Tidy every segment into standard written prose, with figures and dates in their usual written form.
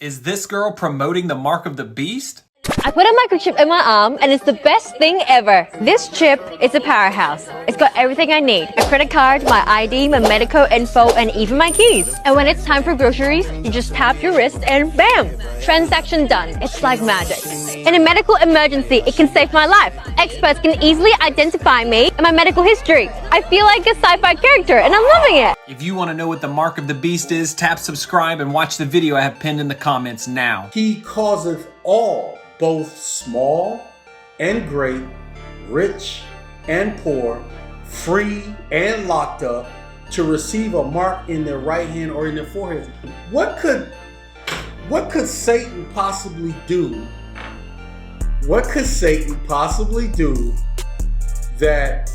Is this girl promoting the mark of the beast? I put a microchip in my arm and it's the best thing ever. This chip is a powerhouse. It's got everything I need. A credit card, my ID, my medical info, and even my keys. And when it's time for groceries, you just tap your wrist and bam! Transaction done. It's like magic. In a medical emergency, it can save my life. Experts can easily identify me and my medical history. I feel like a sci-fi character and I'm loving it. If you want to know what the mark of the beast is, tap subscribe and watch the video I have pinned in the comments now. He causeth all, both small and great, rich and poor, free and locked up, to receive a mark in their right hand or in their forehead. What could Satan possibly do? What could Satan possibly do that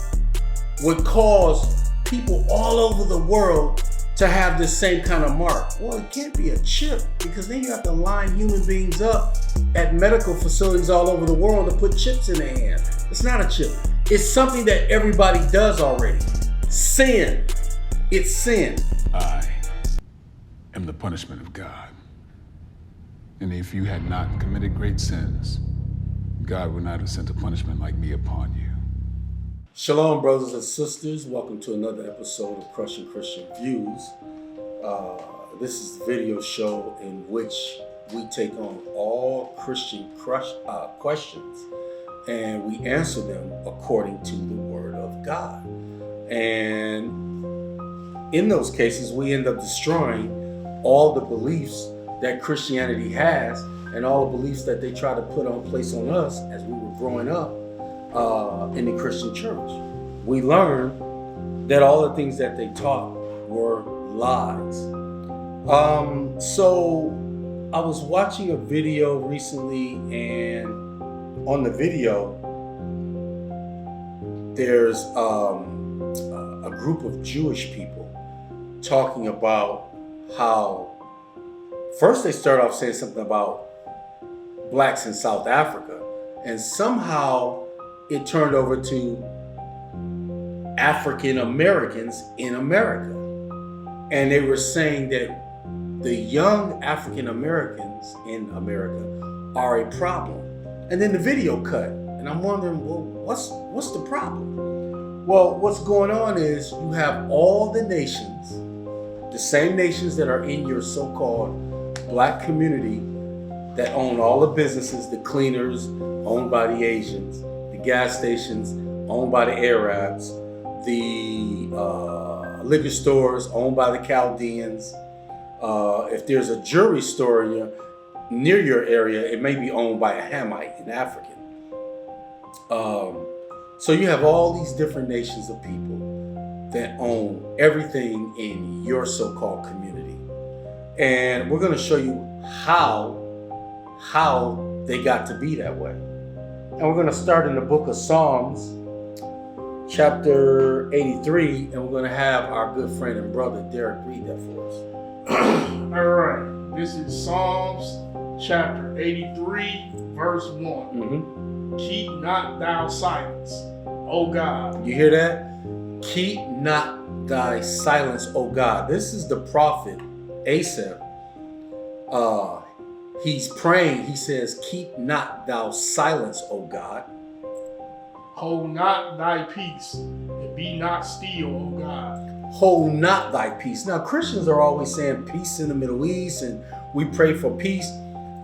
would cause people all over the world to have this same kind of mark? Well, it can't be a chip, because then you have to line human beings up at medical facilities all over the world to put chips in their hand. It's not a chip. It's something that everybody does already. Sin. It's sin. I am the punishment of God. And if you had not committed great sins, God would not have sent a punishment like me upon you. Shalom, brothers and sisters. Welcome to another episode of Crushing Christian Views. This is the video show in which we take on all Christian questions and we answer them according to the Word of God. And in those cases, we end up destroying all the beliefs that Christianity has and all the beliefs that they try to place on us as we were growing up in the Christian church. We learned that all the things that they taught were lies. So I was watching a video recently, and on the video, there's a group of Jewish people talking about how, first they start off saying something about blacks in South Africa, and somehow it turned over to African Americans in America. And they were saying that the young African Americans in America are a problem. And then the video cut, and I'm wondering, well, what's the problem? Well, what's going on is you have all the nations, the same nations that are in your so-called black community, that own all the businesses, the cleaners owned by the Asians, the gas stations owned by the Arabs, the liquor stores owned by the Chaldeans. If there's a jewelry store near your area, it may be owned by a Hamite, an African. So you have all these different nations of people that own everything in your so-called community. And we're going to show you how they got to be that way. And we're going to start in the book of Psalms, chapter 83, and we're going to have our good friend and brother Derek read that for us. All right, this is Psalms chapter 83, verse 1. Mm-hmm. Keep not thou silence, O God. You hear that? Keep not thy silence, O God. This is the prophet Asaph. He's praying. He says, keep not thou silence, O God. Hold not thy peace, and be not still, O God. Hold not thy peace. Now, Christians are always saying peace in the Middle East, and we pray for peace.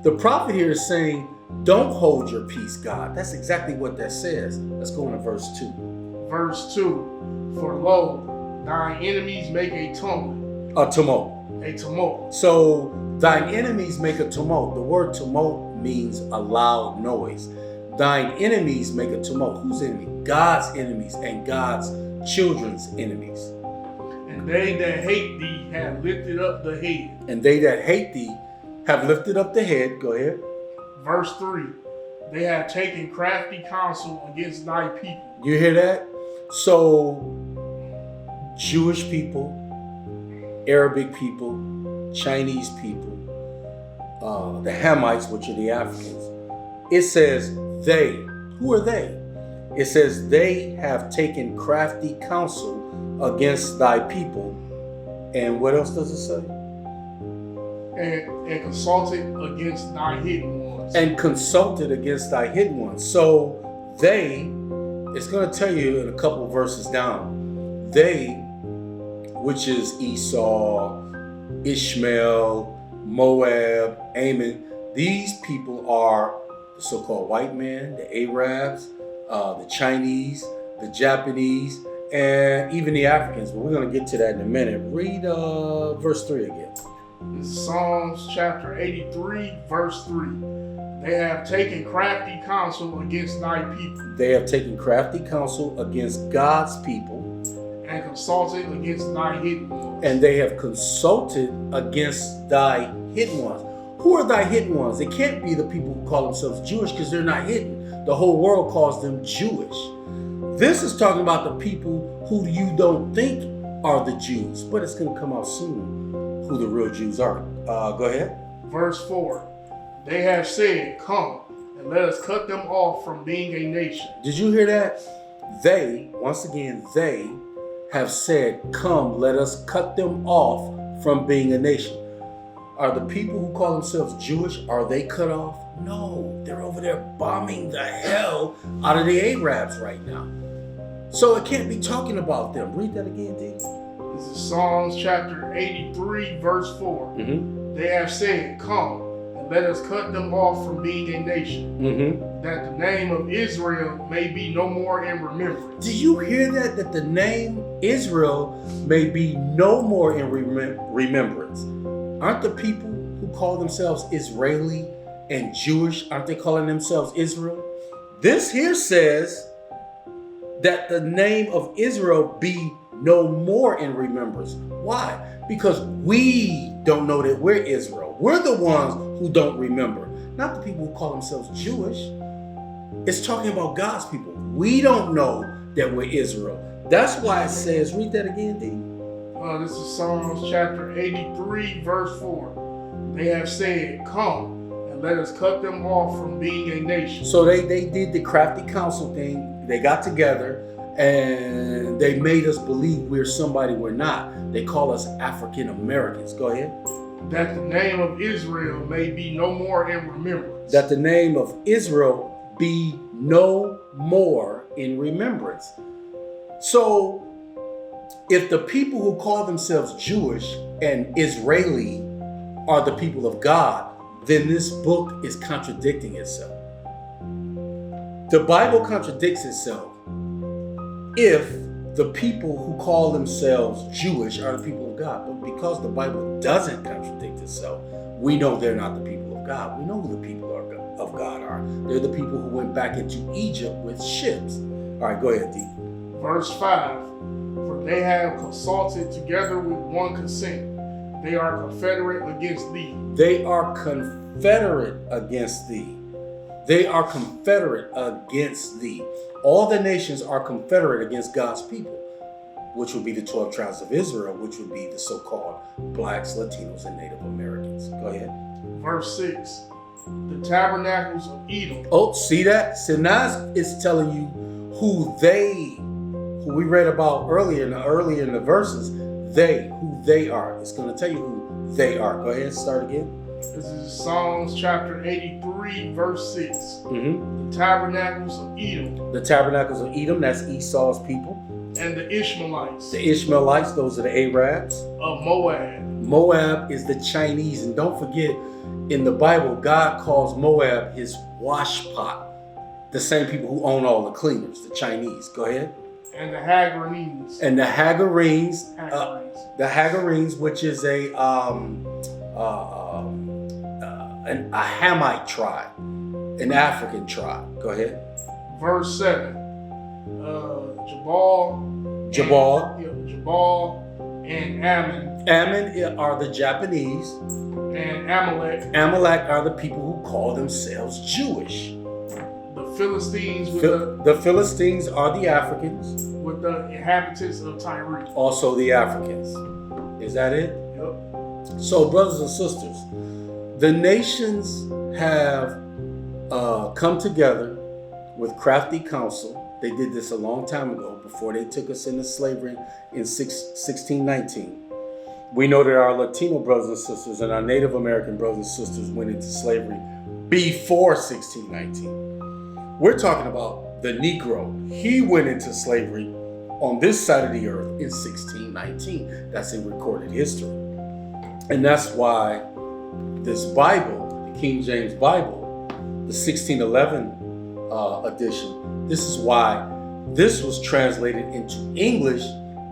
The prophet here is saying, don't hold your peace, God. That's exactly what that says. Let's go into verse 2. Verse 2. For lo, thine enemies make a tumult. A tumult. A tumult. So, thine enemies make a tumult. The word tumult means a loud noise. Thine enemies make a tumult. Whose enemy? God's enemies and God's children's enemies. And they that hate thee have lifted up the head. And they that hate thee have lifted up the head. Go ahead. Verse 3. They have taken crafty counsel against thy people. You hear that? So, Jewish people, Arabic people, Chinese people, the Hamites, which are the Africans. It says they. Who are they? It says they have taken crafty counsel against thy people. And what else does it say? and consulted against thy hidden ones. And consulted against thy hidden ones. So they, it's going to tell you in a couple verses down, they, which is Esau, Ishmael, Moab, Ammon, these people are the so-called white man, the Arabs, the Chinese, the Japanese, and even the Africans. But we're going to get to that in a minute. Read verse 3 again. This is Psalms chapter 83, verse 3. They have taken crafty counsel against thy people. They have taken crafty counsel against God's people. And consulted against thy hidden ones. And they have consulted against thy hidden ones. Who are thy hidden ones? It can't be the people who call themselves Jewish because they're not hidden. The whole world calls them Jewish. This is talking about the people who you don't think are the Jews, but it's going to come out soon who the real Jews are. Go ahead. Verse 4. They have said, come, and let us cut them off from being a nation. Did you hear that? They, once again, they have said, come, let us cut them off from being a nation. Are the people who call themselves Jewish, are they cut off? No, they're over there bombing the hell out of the Arabs right now. So it can't be talking about them. Read that again, D. This is Psalms chapter 83, verse 4. They have said, come, and let us cut them off from being a nation, that the name of Israel may be no more in remembrance. Did you hear that? That the name Israel may be no more in remembrance. Aren't the people who call themselves Israeli and Jewish, aren't they calling themselves Israel? This here says that the name of Israel be no more in remembrance. Why? Because we don't know that we're Israel. We're the ones who don't remember, not the people who call themselves Jewish. It's talking about God's people. We don't know that we're Israel. That's why it says, read that again, D. This is Psalms chapter 83, verse 4. They have said, come, and let us cut them off from being a nation. So they did the crafty council thing. They got together and they made us believe we're somebody we're not. They call us African Americans. Go ahead. That the name of Israel may be no more in remembrance. That the name of Israel be no more in remembrance. So if the people who call themselves Jewish and Israeli are the people of God, then this book is contradicting itself. The Bible contradicts itself if the people who call themselves Jewish are the people of God. But because the Bible doesn't contradict itself, we know they're not the people of God. We know who the people of God are. They're the people who went back into Egypt with ships. All right, go ahead, D. Verse 5. For they have consulted together with one consent. They are confederate against thee. They are confederate against thee. They are confederate against thee. All the nations are confederate against God's people, which would be the 12 tribes of Israel, which would be the so-called blacks, Latinos, and Native Americans. Go ahead. Verse 6. The tabernacles of Edom. Oh, see that? So now it's telling you who we read about earlier in the verses, who they are. It's going to tell you who they are. Go ahead, start again. This is Psalms chapter 83, verse 6. The tabernacles of Edom. The tabernacles of Edom, that's Esau's people. And the Ishmaelites. The Ishmaelites, those are the Arabs. Of Moab. Moab is the Chinese. And don't forget, in the Bible, God calls Moab his wash pot. The same people who own all the cleaners, the Chinese. Go ahead. And the Hagarenes. And the Hagarenes, which is a Hamite tribe, an African tribe. Go ahead. Verse 7. Jabal and Ammon. Ammon are the Japanese. And Amalek. Amalek are the people who call themselves Jewish. The Philistines the Philistines are the Africans. With the inhabitants of Tyre. Also the Africans. Is that it? Yep. So, brothers and sisters, the nations have come together with crafty counsel. They did this a long time ago before they took us into slavery in 1619. We know that our Latino brothers and sisters and our Native American brothers and sisters went into slavery before 1619. We're talking about the Negro. He went into slavery on this side of the earth in 1619. That's in recorded history. And that's why this Bible, the King James Bible, the 1611 edition, this is why this was translated into English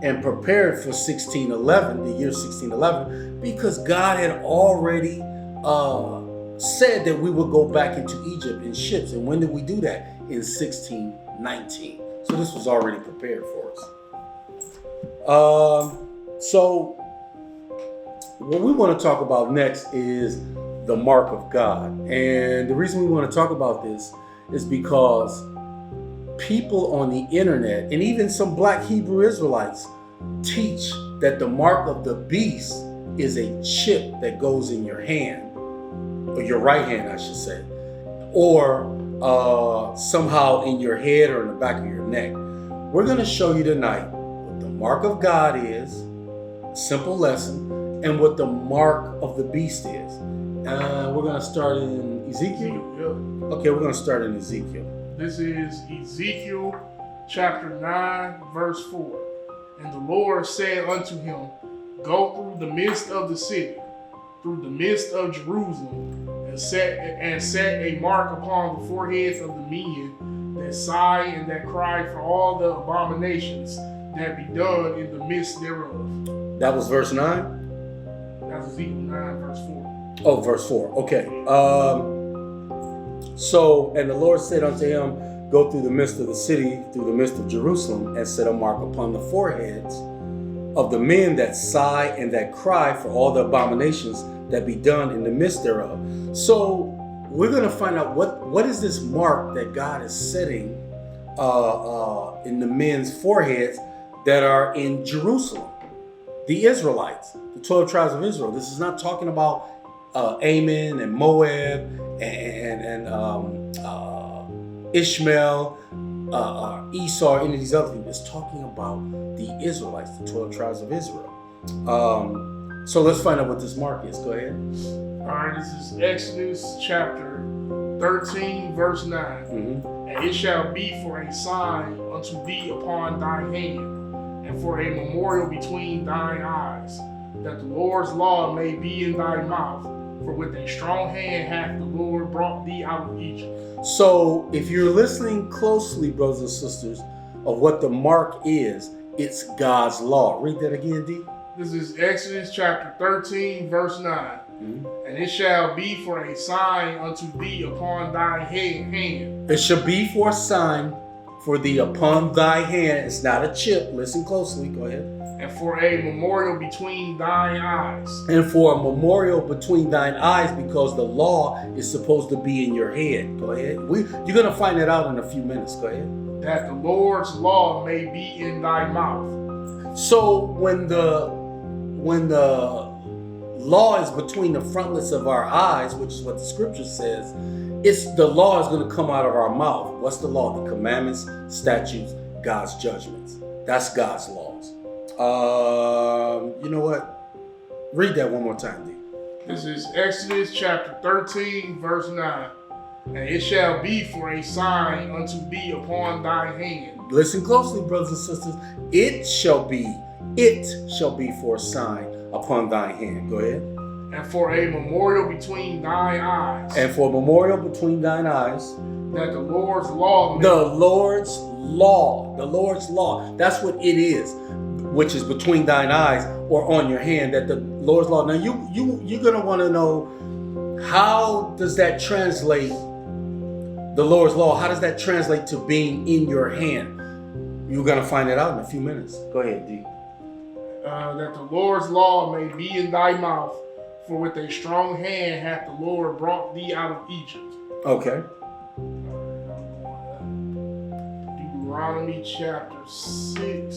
and prepared for 1611, the year 1611, because God had already said that we would go back into Egypt in ships. And when did we do that? In 1619. So this was already prepared for us. So what we want to talk about next is the mark of God. And the reason we want to talk about this is because people on the internet and even some black Hebrew Israelites teach that the mark of the beast is a chip that goes in your hand, or your right hand, I should say, or somehow in your head or in the back of your neck. We're going to show you tonight what the mark of God is, a simple lesson, and what the mark of the beast is. We're going to start in Ezekiel? Okay, we're going to start in Ezekiel. This is Ezekiel chapter 9, verse 4. And the Lord said unto him, Go through the midst of the city, through the midst of Jerusalem, and set a mark upon the foreheads of the men that sigh and that cry for all the abominations that be done in the midst thereof. That was verse 9? That's Ezekiel 9, verse 4. Oh, verse 4. Okay. So, and the Lord said unto him, Go through the midst of the city, through the midst of Jerusalem, and set a mark upon the foreheads of the men that sigh and that cry for all the abominations that be done in the midst thereof. So we're going to find out what is this mark that God is setting in the men's foreheads that are in Jerusalem. The Israelites, the 12 tribes of Israel. This is not talking about Ammon and Moab and Ishmael, Esau, any of these other people. It's talking about the Israelites, the 12 tribes of Israel. So let's find out what this mark is. Go ahead. All right, this is Exodus chapter 13, verse 9. Mm-hmm. And it shall be for a sign unto thee upon thy hand, and for a memorial between thine eyes, that the Lord's law may be in thy mouth. For with a strong hand hath the Lord brought thee out of Egypt. So if you're listening closely, brothers and sisters, of what the mark is, it's God's law. Read that again, D. This is Exodus chapter 13, verse 9. Mm-hmm. And it shall be for a sign unto thee upon thy hand. It shall be for a sign for thee upon thy hand. It's not a chip. Listen closely. Go ahead. And for a memorial between thine eyes. And for a memorial between thine eyes, because the law is supposed to be in your head. Go ahead. You're going to find that out in a few minutes. Go ahead. That the Lord's law may be in thy mouth. So when the law is between the frontlets of our eyes, which is what the scripture says, the law is going to come out of our mouth. What's the law? The commandments, statutes, God's judgments. That's God's laws. You know what? Read that one more time, D. This is Exodus chapter 13, verse 9. And it shall be for a sign unto thee upon thy hand. Listen closely, brothers and sisters. It shall be for a sign upon thy hand. Go ahead. And for a memorial between thine eyes. And for a memorial between thine eyes. That the Lord's law may. The Lord's law. The Lord's law. That's what it is, which is between thine eyes or on your hand. That the Lord's law. Now you're gonna want to know, how does that translate? The Lord's law. How does that translate to being in your hand? You're gonna find it out in a few minutes. Go ahead, D. That the Lord's law may be in thy mouth, for with a strong hand hath the Lord brought thee out of Egypt. Okay. Deuteronomy chapter 6,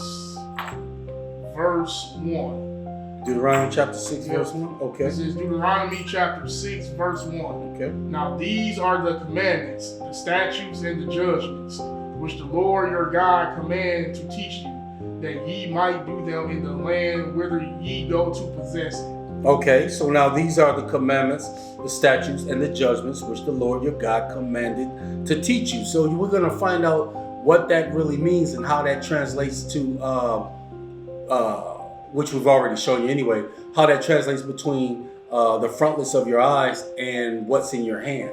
verse 1. Deuteronomy chapter 6, verse 1. Okay. This is Deuteronomy chapter 6, verse 1. Okay. Now these are the commandments, the statutes, and the judgments, which the Lord your God commanded to teach you, that ye might do them in the land whither ye go to possess it. Okay, so now these are the commandments, the statutes, and the judgments which the Lord your God commanded to teach you. So we're going to find out what that really means and how that translates to, which we've already shown you anyway, how that translates between the frontlets of your eyes and what's in your hand.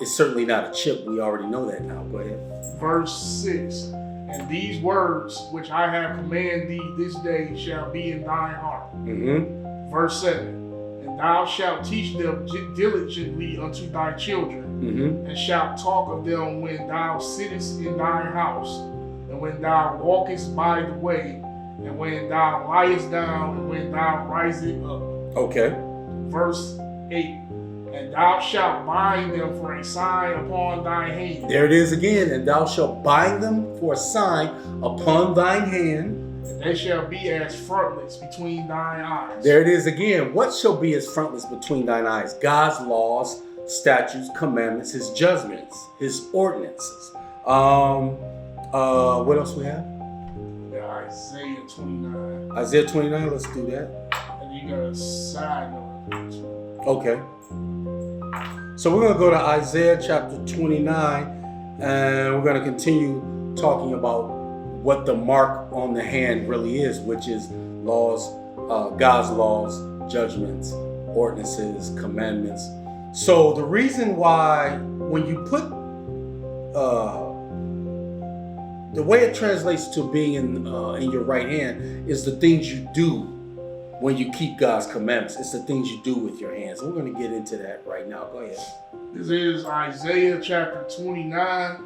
It's certainly not a chip. We already know that now. Go ahead. Verse 6. And these words which I have commanded thee this day shall be in thine heart. Mm-hmm. Verse 7. And thou shalt teach them diligently unto thy children, Mm-hmm. and shalt talk of them when thou sittest in thine house, and when thou walkest by the way, and when thou liest down, and when thou risest up. Okay. Verse 8. And thou shalt bind them for a sign upon thy hand. There it is again. And thou shalt bind them for a sign upon thine hand. And they shall be as frontlets between thine eyes. There it is again. What shall be as frontlets between thine eyes? God's laws, statutes, commandments, his judgments, his ordinances. What else we have? Isaiah 29. Isaiah 29. Let's do that. And you got a side note. Okay. So we're going to go to Isaiah chapter 29, and we're going to continue talking about what the mark on the hand really is, which is laws, God's laws, judgments, ordinances, commandments. So the reason why when you put the way it translates to being in your right hand is the things you do when you keep God's commandments. It's the things you do with your hands. We're going to get into that right now. Go ahead. This is Isaiah chapter 29,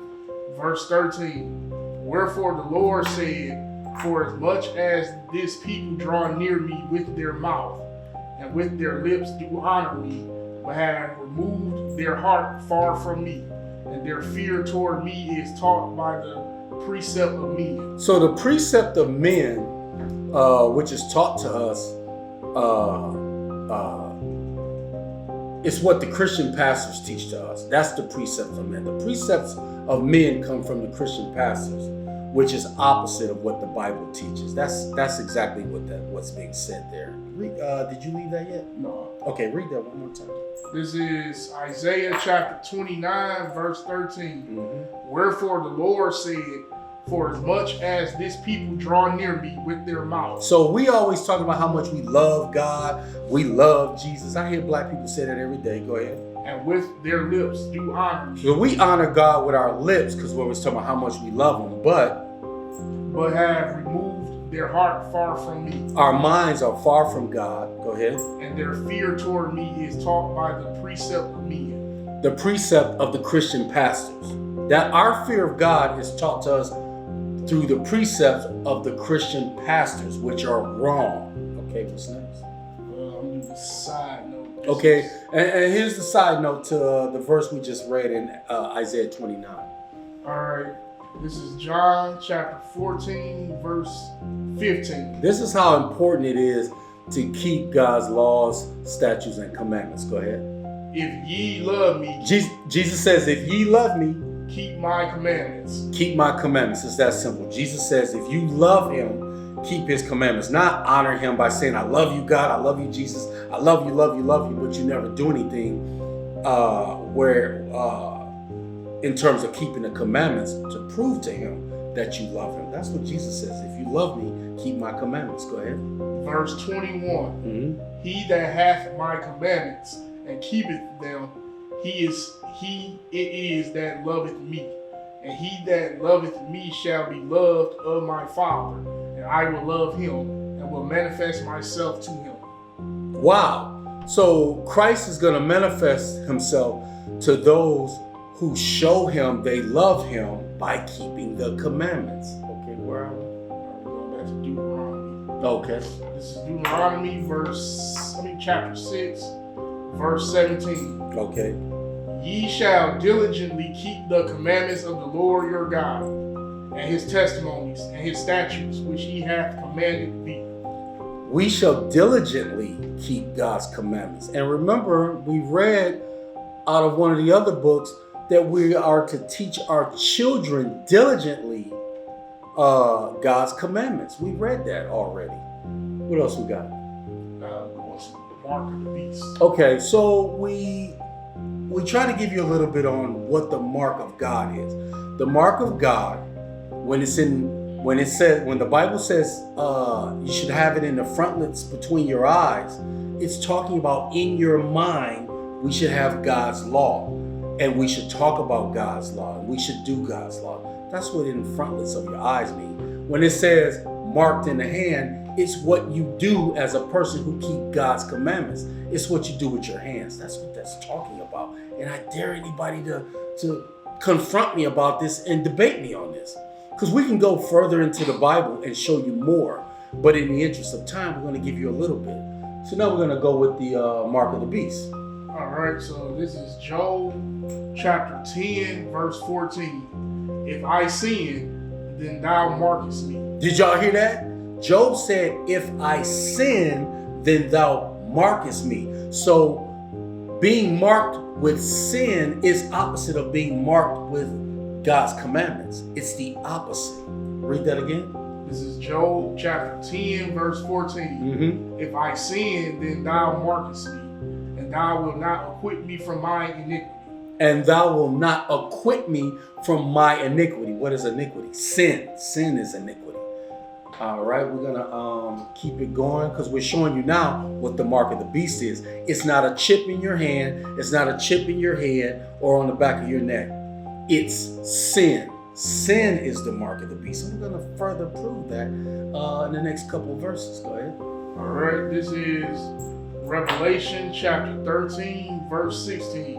verse 13. Wherefore the Lord said, for as much as this people draw near me with their mouth, and with their lips do honor me, but have removed their heart far from me, and their fear toward me is taught by the precept of men. So the precept of men, which is taught to us, it's what the Christian pastors teach to us. That's the precepts of men. The precepts of men come from the Christian pastors, which is opposite of what the Bible teaches. That's exactly what's being said there. Did you leave that yet? No. Okay, read that one more time. This is Isaiah chapter 29, verse 13. Mm-hmm. Wherefore the Lord said, for as much as this people draw near me with their mouth. So we always talk about how much we love God, we love Jesus. I hear black people say that every day. Go ahead. And with their lips do honor me. So we honor God with our lips because we're talking about how much we love him, but have removed their heart far from me. Our minds are far from God. Go ahead. And their fear toward me is taught by the precept of men. The precept of the Christian pastors. That our fear of God is taught to us through the precepts of the Christian pastors, which are wrong. Okay, what's next? I'm doing the side note. Okay, and here's the side note to the verse we just read in Isaiah 29. All right, this is John chapter 14, verse 15. This is how important it is to keep God's laws, statutes, and commandments. Go ahead. If ye love me, Jesus says, if ye love me, keep my commandments. Keep my commandments. It's that simple. Jesus says, if you love him, keep his commandments. Not honor him by saying, I love you, God. I love you, Jesus. I love you, but you never do anything in terms of keeping the commandments to prove to him that you love him. That's what Jesus says. If you love me, keep my commandments. Go ahead. Verse 21. Mm-hmm. He that hath my commandments and keepeth them, it is that loveth me. And he that loveth me shall be loved of my Father, and I will love him and will manifest myself to him. Wow. So Christ is going to manifest himself to those who show him they love him by keeping the commandments. Okay, where are we? We're going back to Deuteronomy. Okay. This is Deuteronomy chapter 6, verse 17. Okay. Ye shall diligently keep the commandments of the Lord your God, and his testimonies and his statutes which he hath commanded thee. We shall diligently keep God's commandments. And remember, we read out of one of the other books that we are to teach our children diligently God's commandments. We read that already. What else we got? The mark of the beast. Okay, so we try to give you a little bit on what the mark of God is. The mark of God, when the Bible says you should have it in the frontlets between your eyes, it's talking about in your mind we should have God's law, and we should talk about God's law, and we should do God's law. That's what in frontlets of your eyes mean. When it says marked in the hand, it's what you do as a person who keep God's commandments. It's what you do with your hands. That's what that's talking about. And I dare anybody to confront me about this and debate me on this. Because we can go further into the Bible and show you more. But in the interest of time, we're going to give you a little bit. So now we're going to go with the mark of the beast. All right, so this is Job chapter 10, verse 14. If I sin, then thou markest me. Did y'all hear that? Job said, if I sin, then thou markest me. So being marked with sin is opposite of being marked with God's commandments. It's the opposite. Read that again. This is Job chapter 10, verse 14. If I sin, then thou markest me, and thou wilt not acquit me from my iniquity. And thou wilt not acquit me from my iniquity. What is iniquity? Sin. Sin is iniquity. All right, we're gonna keep it going because we're showing you now what the mark of the beast is. It's not a chip in your hand. It's not a chip in your head or on the back of your neck. It's sin. Sin is the mark of the beast. And we're gonna further prove that in the next couple of verses. Go ahead. All right, this is Revelation chapter 13, verse 16.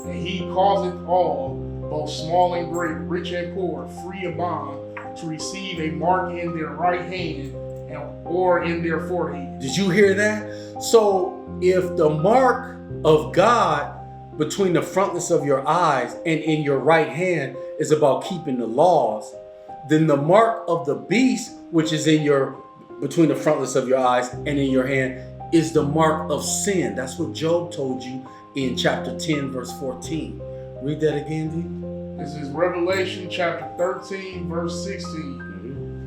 And he causeth all, both small and great, rich and poor, free and bond, to receive a mark in their right hand or in their forehead. Did you hear that? So if the mark of God between the frontlets of your eyes and in your right hand is about keeping the laws, then the mark of the beast, which is between the frontlets of your eyes and in your hand, is the mark of sin. That's what Job told you in chapter 10, verse 14. Read that again, D. This is Revelation chapter 13, verse 16.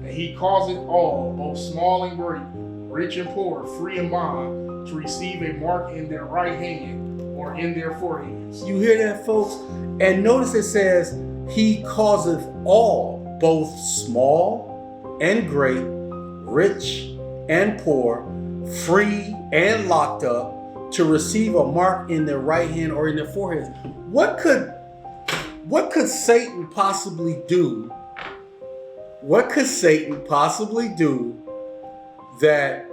And he causeth all, both small and great, rich and poor, free and bond, to receive a mark in their right hand or in their foreheads. You hear that, folks? And notice it says, he causeth all, both small and great, rich and poor, free and locked up, to receive a mark in their right hand or in their foreheads. What could Satan possibly do? What could Satan possibly do that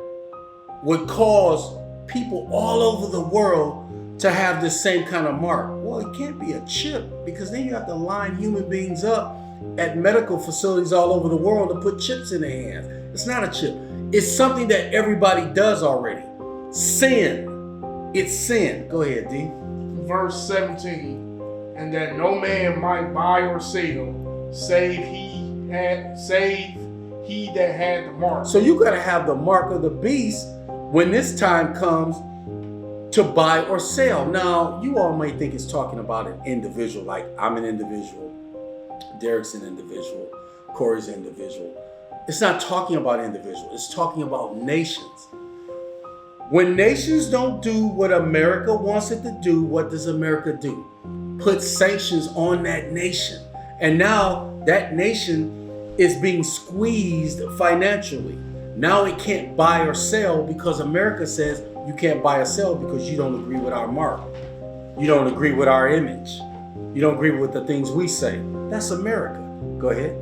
would cause people all over the world to have this same kind of mark? Well, it can't be a chip, because then you have to line human beings up at medical facilities all over the world to put chips in their hands. It's not a chip. It's something that everybody does already. Sin. It's sin. Go ahead, D. Verse 17. And that no man might buy or sell, save he that had the mark. So you gotta have the mark of the beast when this time comes to buy or sell. Now, you all may think it's talking about an individual, like I'm an individual, Derek's an individual, Corey's an individual. It's not talking about individuals. It's talking about nations. When nations don't do what America wants it to do, what does America do? Put sanctions on that nation. And now that nation is being squeezed financially. Now it can't buy or sell because America says you can't buy or sell because you don't agree with our mark. You don't agree with our image. You don't agree with the things we say. That's America. Go ahead.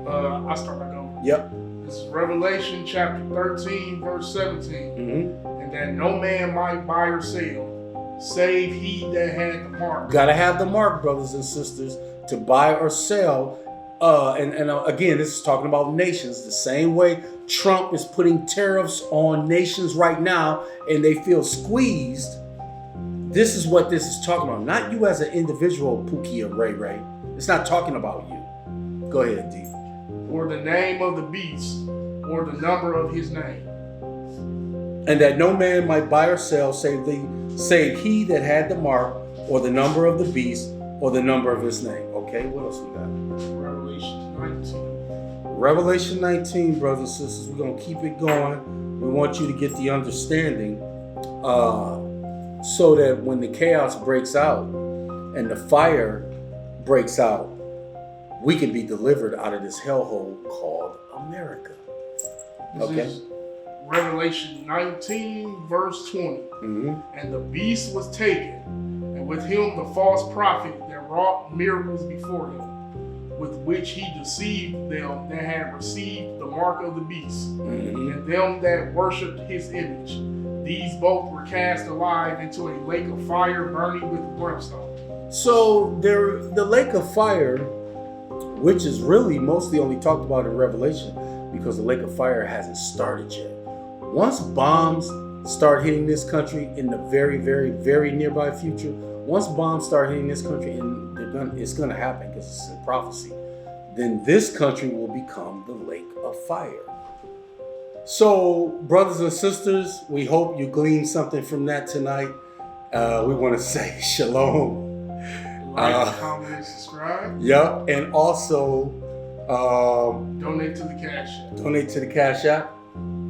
I start back over. Yep. This is Revelation chapter 13, verse 17. And that no man might buy or sell, save he that had the mark. Gotta have the mark, brothers and sisters, to buy or sell. Again, this is talking about nations. The same way Trump is putting tariffs on nations right now and they feel squeezed. This is what this is talking about. Not you as an individual, Pookie or Ray Ray. It's not talking about you. Go ahead, D. Or the name of the beast, or the number of his name. And that no man might buy or sell save he that had the mark, or the number of the beast, or the number of his name. Okay, what else we got? Revelation 19. Revelation 19, brothers and sisters, we're going to keep it going. We want you to get the understanding so that when the chaos breaks out and the fire breaks out, we can be delivered out of this hellhole called America. This is Revelation 19, verse 20. And the beast was taken, and with him the false prophet that wrought miracles before him, with which he deceived them that had received the mark of the beast, and them that worshipped his image. These both were cast alive into a lake of fire burning with brimstone. So the lake of fire, which is really mostly only talked about in Revelation, because the lake of fire hasn't started yet. Once bombs start hitting this country in the very, very, very nearby future, once bombs start hitting this country, and it's going to happen because it's in prophecy, then this country will become the lake of fire. So, brothers and sisters, we hope you gleaned something from that tonight. We want to say shalom. Like, comment, and subscribe. Yep, and also donate to the Cash App. Donate to the Cash App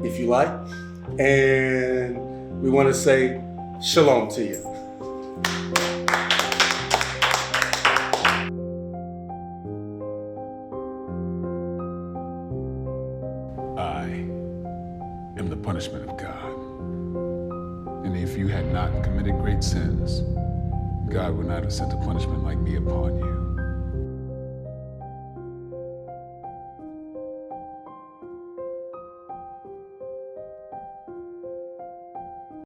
if you like. And we want to say shalom to you. I am the punishment of God. And if you had not committed great sins, God would not have sent a punishment like me upon you.